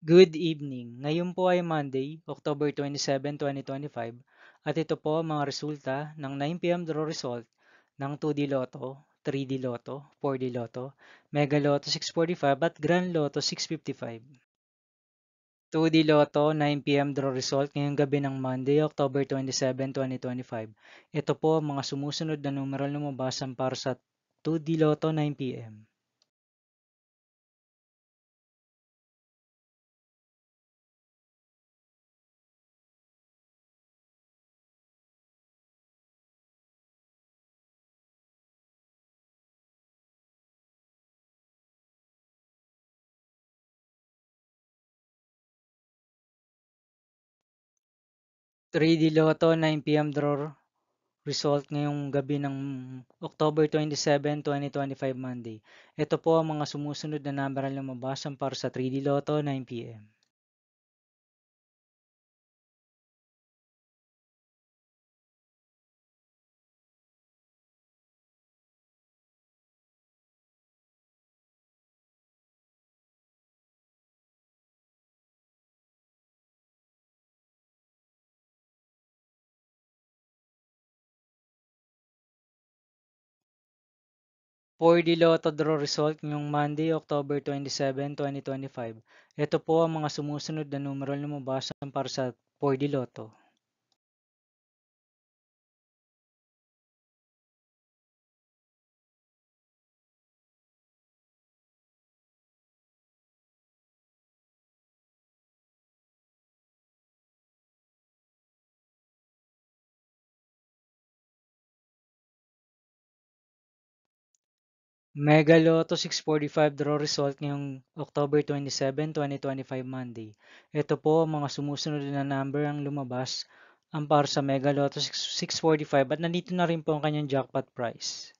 Good evening. Ngayon po ay Monday, October 27, 2025 at ito po ang mga resulta ng 9 p.m. draw result ng 2D Lotto, 3D Lotto, 4D Lotto, Mega Lotto 645 at Grand Lotto 655. 2D Lotto 9 p.m. draw result ngayong gabi ng Monday, October 27, 2025. Ito po ang mga sumusunod na numeral lumabasan para sa 2D Lotto 9 p.m. 3D Lotto 9 p.m. draw result ngayong gabi ng October 27, 2025 Monday. Ito po ang mga sumusunod na number na lumabasan para sa 3D Lotto 9 p.m. 4D Lotto draw result ngayong Monday, October 27, 2025. Ito po ang mga sumusunod na numero na lumabasan para sa 4D Lotto. Mega Lotto 645 draw result ngayong October 27, 2025 Monday. Ito po ang mga sumusunod na number ang lumabas ang para sa Mega Lotto 645 at nandito na rin po ang kanyang jackpot price.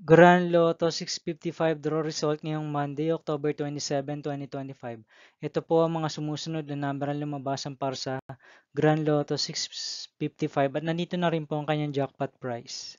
Grand Lotto 655 draw result ngayong Monday, October 27, 2025. Ito po ang mga sumusunod na number ang lumabasan para sa Grand Lotto 655 at nandito na rin po ang kanyang jackpot price.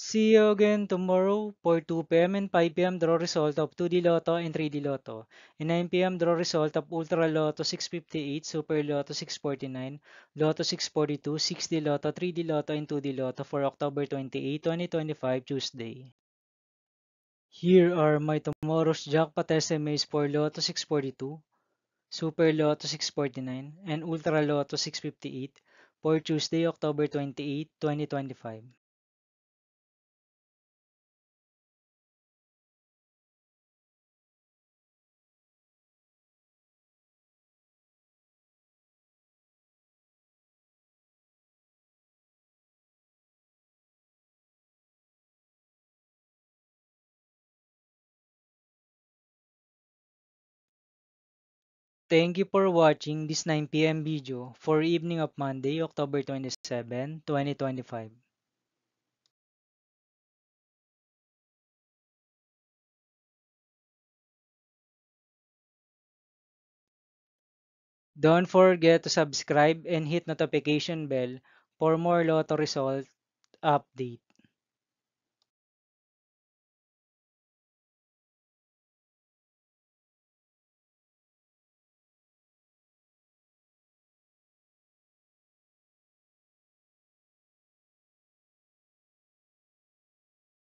See you again tomorrow for 2 p.m. and 5 p.m. draw result of 2D Lotto and 3D Lotto. And 9 p.m. draw result of Ultra Lotto 658, Super Lotto 649, Lotto 642, 6D Lotto, 3D Lotto, and 2D Lotto for October 28, 2025, Tuesday. Here are my tomorrow's jackpot estimates for Lotto 642, Super Lotto 649, and Ultra Lotto 658 for Tuesday, October 28, 2025. Thank you for watching this 9 p.m. video for evening of Monday, October 27, 2025. Don't forget to subscribe and hit notification bell for more Lotto result update.